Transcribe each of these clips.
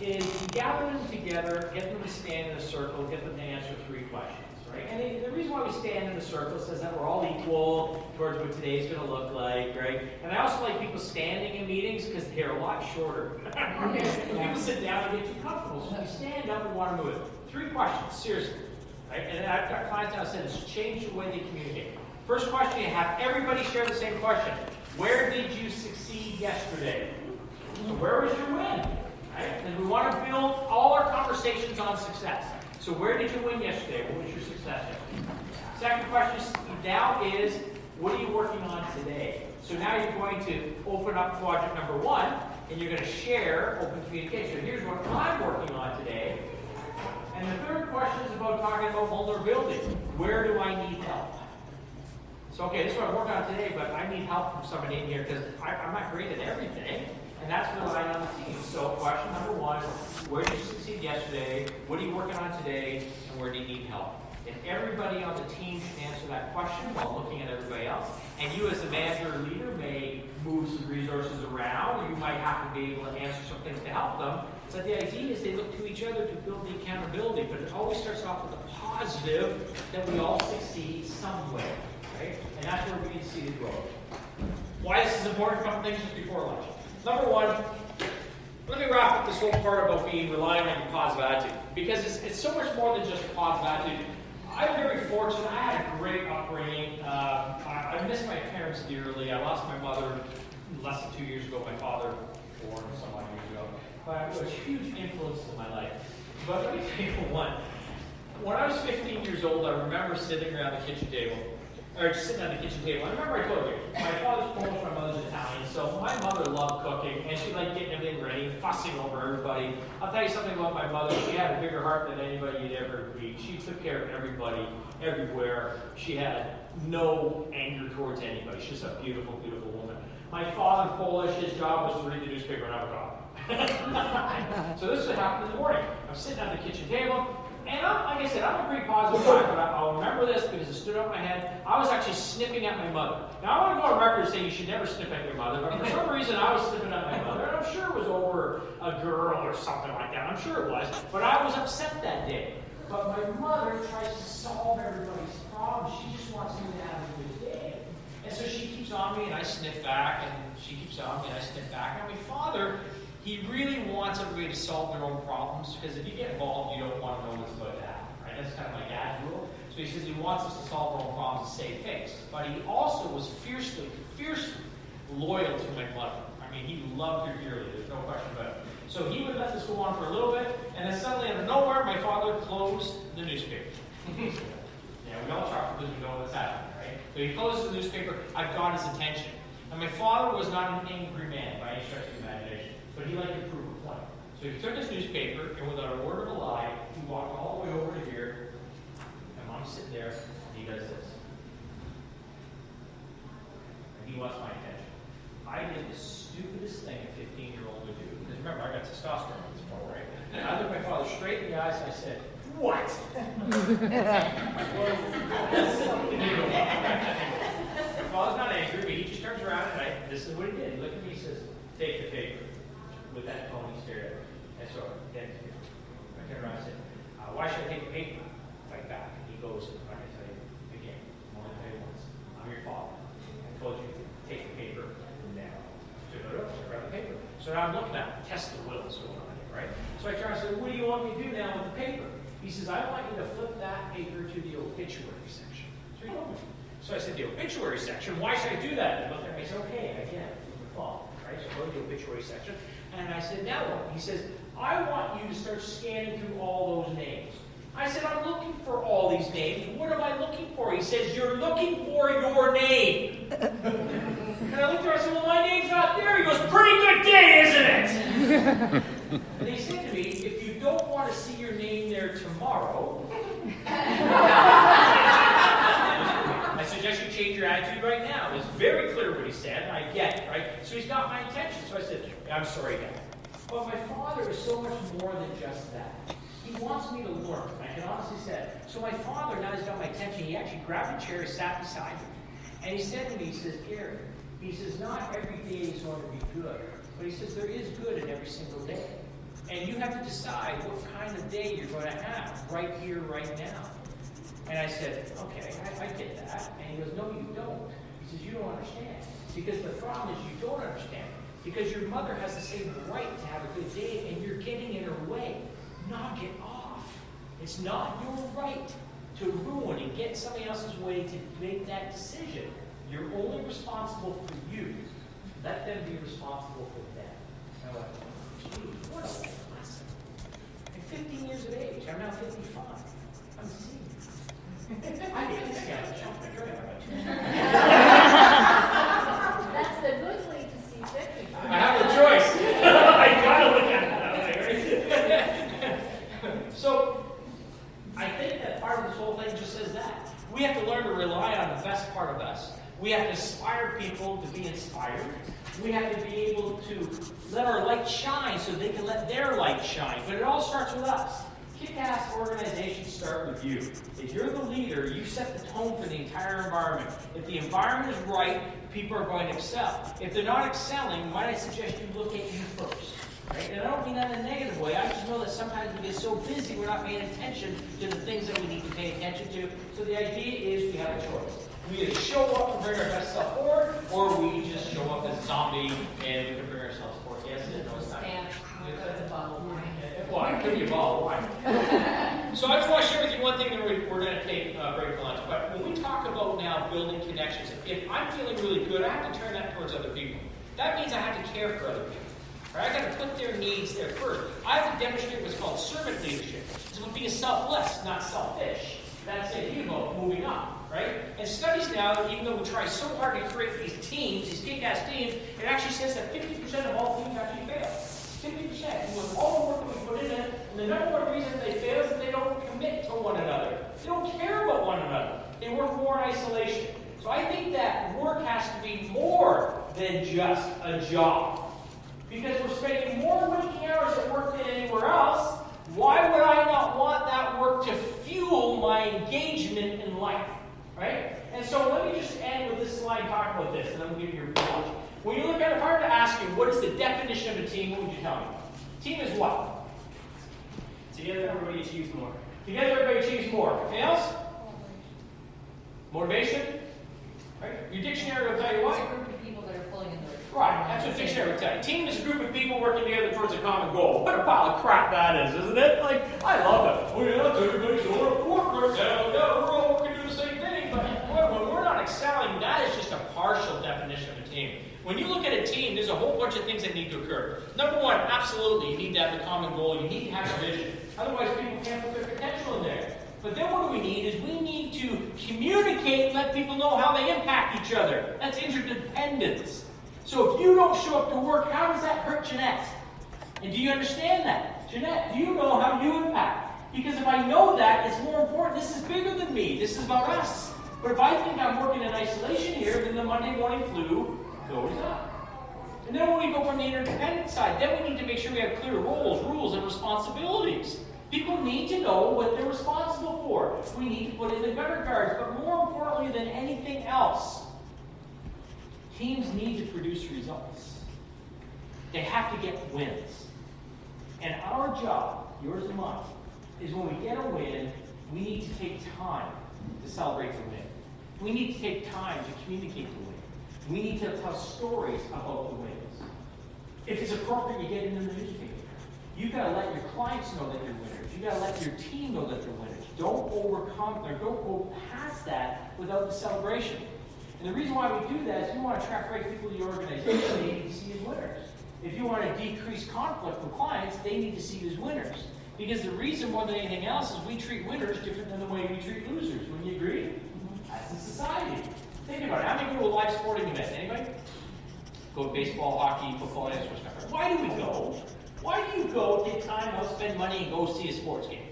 is gather them together, get them to stand in a circle, get them to answer 3 questions, right? And the reason why we stand in a circle says that we're all equal towards what today's going to look like, right? And I also like people standing in meetings because they're a lot shorter. People sit down and get too comfortable, so if you stand up and want to move it. 3 questions, seriously. Right? And I've got clients now that said it's changed the way they communicate. First question, you have everybody share the same question. Where did you succeed yesterday? So where was your win? Right? And we want to build all our conversations on success. So where did you win yesterday? What was your success yesterday? Second question now is, what are you working on today? So now you're going to open up quadrant number 1, and you're going to share open communication. Here's what I'm working on today. And the third question is about talking about vulnerability. Where do I need help? So, okay, this is what I'm working on today, but I need help from somebody in here because I'm not great at everything, and that's relying on the team. So, question number 1, where did you succeed yesterday? What are you working on today? And where do you need help? And everybody on the team should answer that question while looking at everybody else. And you as the manager or leader may move some resources around, or you might have to be able to answer some things to help them. But the idea is they look to each other to build the accountability. But it always starts off with a positive that we all succeed somewhere. Right? And that's where we need to see the growth. Why this is important, a couple things just before lunch. Number 1, let me wrap up this whole part about being relying on your positive attitude. Because it's so much more than just a positive attitude. I'm very fortunate. I had a great upbringing. I miss my parents dearly. I lost my mother less than 2 years ago. My father 4 and some odd years ago. But it was a huge influence in my life. But let me tell you one. When I was 15 years old, I remember sitting around the kitchen table. Or just sitting at the kitchen table. I remember I told you, my father's Polish, my mother's Italian, so my mother loved cooking, and she liked getting everything ready, fussing over everybody. I'll tell you something about my mother. She had a bigger heart than anybody you'd ever meet. She took care of everybody, everywhere. She had no anger towards anybody. She's a beautiful, beautiful woman. My father, Polish, his job was to read the newspaper and have a coffee. So this is what happened in the morning. I'm sitting at the kitchen table, and like I said, I'm a pretty positive guy, but I'll remember this because it stood up in my head. I was actually snipping at my mother. Now, I want to go on record saying you should never snip at your mother, but for some reason I was snipping at my mother, and I'm sure it was over a girl or something like that. I'm sure it was, but I was upset that day. But my mother tries to solve everybody's problems. She just wants me to have a good day. And so she keeps on me, and I sniff back, and she keeps on me, and I sniff back. And my father, he really wants everybody to solve their own problems, because if you get involved, you don't want to know what's about to happen, right? That's kind of my dad's rule. So he says he wants us to solve our own problems and save face. But he also was fiercely, fiercely loyal to my mother. I mean, he loved her dearly. There's no question about it. So he would let this go on for a little bit, and then suddenly, out of nowhere, my father closed the newspaper. Yeah, we all chuckle because we know what's happening, right? So he closes the newspaper. I've got his attention. And my father was not an angry man by any stretch of the imagination, but he liked to prove a point. So he took his newspaper, and without a word of a lie, he walked all the way over to here, and Mom's sitting there, and he does this. And he wants my attention. I did the stupidest thing a 15-year-old would do. Because remember, I got testosterone at this point, right? And I looked my father straight in the eyes, and I said, "What?" My father's not angry, but he just turns around, and this is what he did. He looked at me, he says, "Take the paper." With that phony stare at me. And so then I turned around and said, "Why should I take the paper?" Fight back. And he goes, "I'm going to tell you again, I'm going to tell you once. I'm your father. I told you, take the paper now." So I grabbed the paper. So now I'm looking at him, test the will is going on here, right? So I turned and said, "What do you want me to do now with the paper?" He says, "I want you to flip that paper to the obituary section." So he told me. So I said, "The obituary section? Why should I do that?" And he looked at me and said, "Okay, I get it. Your fault." Right? So I go to the obituary section. And I said, "Now what?" He says, "I want you to start scanning through all those names." I said, "I'm looking for all these names. What am I looking for?" He says, "You're looking for your name." And I looked at him and I said, "Well, my name's not there." He goes, "Pretty good day, isn't it?" And he said to me, "If you don't want to see your name there tomorrow," I suggest you change your attitude right now. It's very clear what he said, and I get it, right? So he's got my attention. So I said, "I'm sorry, Dad." But my father is so much more than just that. He wants me to learn. I can honestly say it. So my father, now he's got my attention, he actually grabbed a chair, he sat beside me. And he said to me, he says, "Gary," he says, "not every day is going to be good. But he says, there is good in every single day. And you have to decide what kind of day you're going to have right here, right now. And I said, okay, I get that. And he goes, no, you don't. He says, you don't understand. Because the problem is you don't understand. Because your mother has the same right to have a good day, and you're getting in her way. Knock it off. It's not your right to ruin and get somebody else's way to make that decision. You're only responsible for you. Let them be responsible for them. I went, gee, what a life lesson. At 15 years of age, I'm now 55. I'm a senior. I get this guy. That's the good way to see 50. I have a choice. I gotta look at it that way, right? So, I think that part of this whole thing just says that. We have to learn to rely on the best part of us. We have to inspire people to be inspired. We have to be able to let our light shine so they can let their light shine. But it all starts with us. Kick-ass organizations start with you. If you're the leader, you set the tone for the entire environment. If the environment is right, people are going to excel. If they're not excelling, might I suggest you look at you first? Right? And I don't mean that in a negative way. I just know that sometimes we get so busy we're not paying attention to the things that we need to pay attention to. So the idea is we have a choice. We either show up and bring our best self forward, or we just show up as a zombie and we can bring ourselves forward. Yes, no, it's not. Well, I could be a bottle of wine. So I just want to share with you one thing that we're going to take a break for lunch. But when we talk about now building connections, if I'm feeling really good, I have to turn that towards other people. That means I have to care for other people. Right? I got to put their needs there first. I have to demonstrate what's called servant leadership. It's about being selfless, not selfish. That's it. You know, moving on, right? And studies now, even though we try so hard to create these teams, these kick-ass teams, it actually says that 50% of all teams actually fail. 50%. With all the work that we put in it, and the number one reason they fail is that they don't commit to one another. They don't care about one another. They work more in isolation. So I think that work has to be more than just a job. Because we're spending more waking hours at work than anywhere else, why would I not want that work to fuel my engagement in life? Right? And so let me just end with this slide talking about this, and then we'll give you your watch. When you look at it, if I were to ask you, what is the definition of a team, what would you tell me? Team is what? Together, everybody achieves more. Together, everybody achieves more. Anything else? Motivation? Right? Your dictionary will tell you what? It's a group of people that are pulling in the Right, that's what dictionary would tell you. Team is a group of people working together towards a common goal. What a pile of crap that is, isn't it? Like, I love it. Oh yeah, that's everybody showing up to work right now. Yeah, we're all working to do the same thing. But when we're not excelling, that is just a partial definition of a team. When you look at a team, there's a whole bunch of things that need to occur. Number one, absolutely, you need to have the common goal. You need to have a vision. Otherwise, people can't put their potential in there. But then what we need is we need to communicate and let people know how they impact each other. That's interdependence. So if you don't show up to work, how does that hurt Jeanette? And do you understand that? Jeanette, do you know how you impact? Because if I know that, it's more important. This is bigger than me. This is about us. But if I think I'm working in isolation here, then the Monday morning flu goes up. And then when we go from the interdependent side, then we need to make sure we have clear roles, rules, and responsibilities. People need to know what they're responsible for. We need to put in the gutter guards. But more importantly than anything else, teams need to produce results. They have to get wins. And our job, yours and mine, is when we get a win, we need to take time to celebrate the win. We need to take time to communicate the win. We need to tell stories about the wins. If it's appropriate, you get it in the newspaper. You've got to let your clients know that you're winners. You've got to let your team know that they're winners. Don't overcome or don't go past that without the celebration. And the reason why we do that is we want to attract right people to your organization. They need to see you as winners. If you want to decrease conflict with clients, they need to see you as winners. Because the reason more than anything else is we treat winners different than the way we treat losers. Wouldn't you agree? That's the society. Think about it. How many go to a live sporting event? Anybody? Go to baseball, hockey, football, and sports stuff. Why do we go? Why do you go, take time out, spend money, and go see a sports game?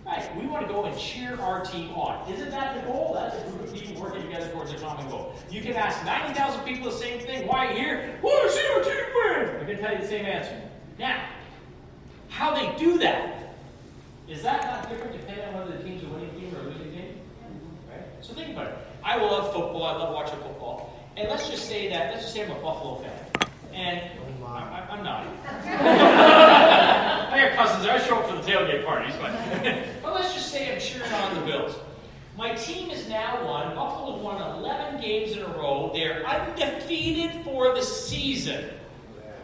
Right. We want to go and cheer our team on. Isn't that the goal? That's a group of people working together towards a common goal. You can ask 90,000 people the same thing. Why are you here? Want to see our team win. I can tell you the same answer. Now, how they do that, is that not different depending on whether the team's a winning team or a losing team? Right? So think about it. I love football. I love watching football. And let's just say I'm a Buffalo fan. And I'm not. parties, but let's just say I'm cheering on the Bills. My team has now won. Buffalo has won 11 games in a row. They're undefeated for the season.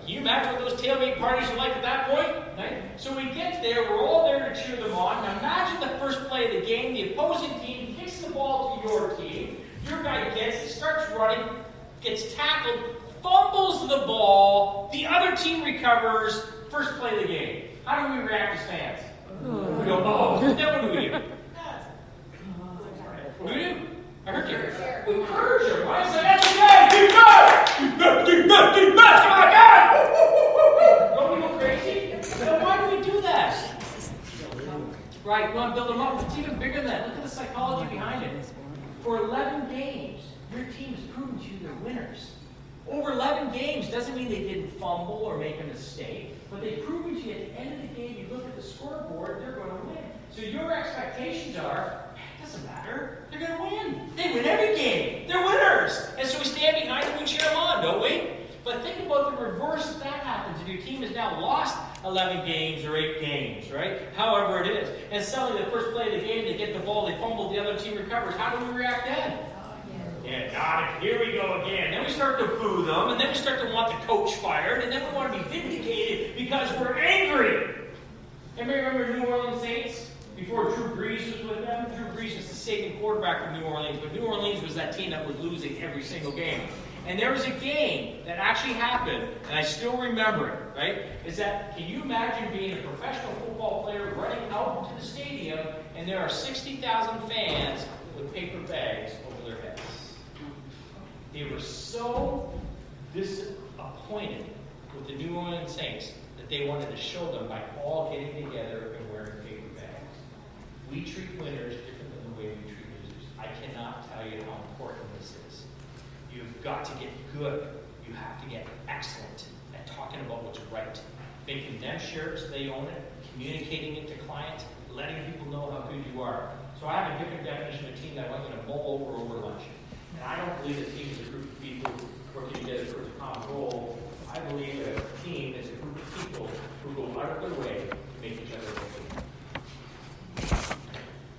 Can you imagine what those tailgate parties are like at that point? Right? So we get there, we're all there to cheer them on. Now imagine the first play of the game, the opposing team kicks the ball to your team. Your guy gets it, starts running, gets tackled, fumbles the ball, the other team recovers, first play of the game. How do we react as fans? We go, oh, then what do we do? What do we do? I heard you. We encourage them. Why is that? That's okay. Keep back. Come on, God. Don't we go crazy? So why do we do that? Right, we want to build them up. It's even bigger than that. Look at the psychology behind it. For 11 games, your team has proven to you they're winners. Over 11 games doesn't mean they didn't fumble or make a mistake, but they've proven to you at the end of the game, you look at the scoreboard, they're going to win. So your expectations are, it doesn't matter, they're going to win. They win every game. They're winners. And so we stand behind them and cheer them on, don't we? But think about the reverse if that happens. If your team has now lost 11 games or 8 games, right? However it is. And suddenly the first play of the game, they get the ball, they fumble, the other team recovers. How do we react then? Yeah, got it. Here we go again. Then we start to boo them, and then we start to want the coach fired, and then we want to be vindicated because we're angry. Anybody remember New Orleans Saints? Before Drew Brees was with them? Drew Brees was the saving quarterback for New Orleans, but New Orleans was that team that was losing every single game. And there was a game that actually happened, and I still remember it, right? Is that, can you imagine being a professional football player running out into the stadium, and there are 60,000 fans with paper bags over their heads? They were so disappointed with the New Orleans Saints that they wanted to show them by all getting together and wearing paper bags. We treat winners different than the way we treat losers. I cannot tell you how important this is. You've got to get good. You have to get excellent at talking about what's right. Making them sure so they own it, communicating it to clients, letting people know how good you are. So I have a different definition of a team that I wasn't going to mull over lunch. And I don't believe a team is a group of people working together towards a common goal. I believe a team is a group of people who go out of their way to make each other look good.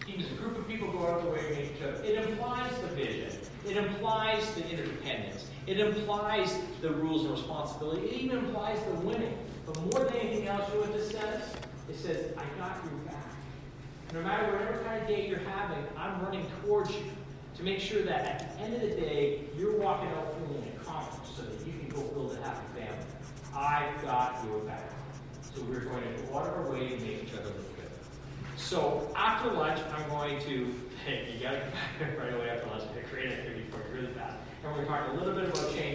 A team is a group of people who go out of their way to make each other. It implies the vision. It implies the interdependence. It implies the rules and responsibility. It even implies the winning. But more than anything else, you know what this says? It says, I got your back. No matter whatever kind of day you're having, I'm running towards you. To make sure that at the end of the day, you're walking out feeling accomplished so that you can go build a happy family. I've got your back. So we're going to go out of our way to make each other look good. So after lunch, I'm going to, hey, you got to come back right away after lunch. I'm going to create an activity for you really fast. And we're going to talk a little bit about change.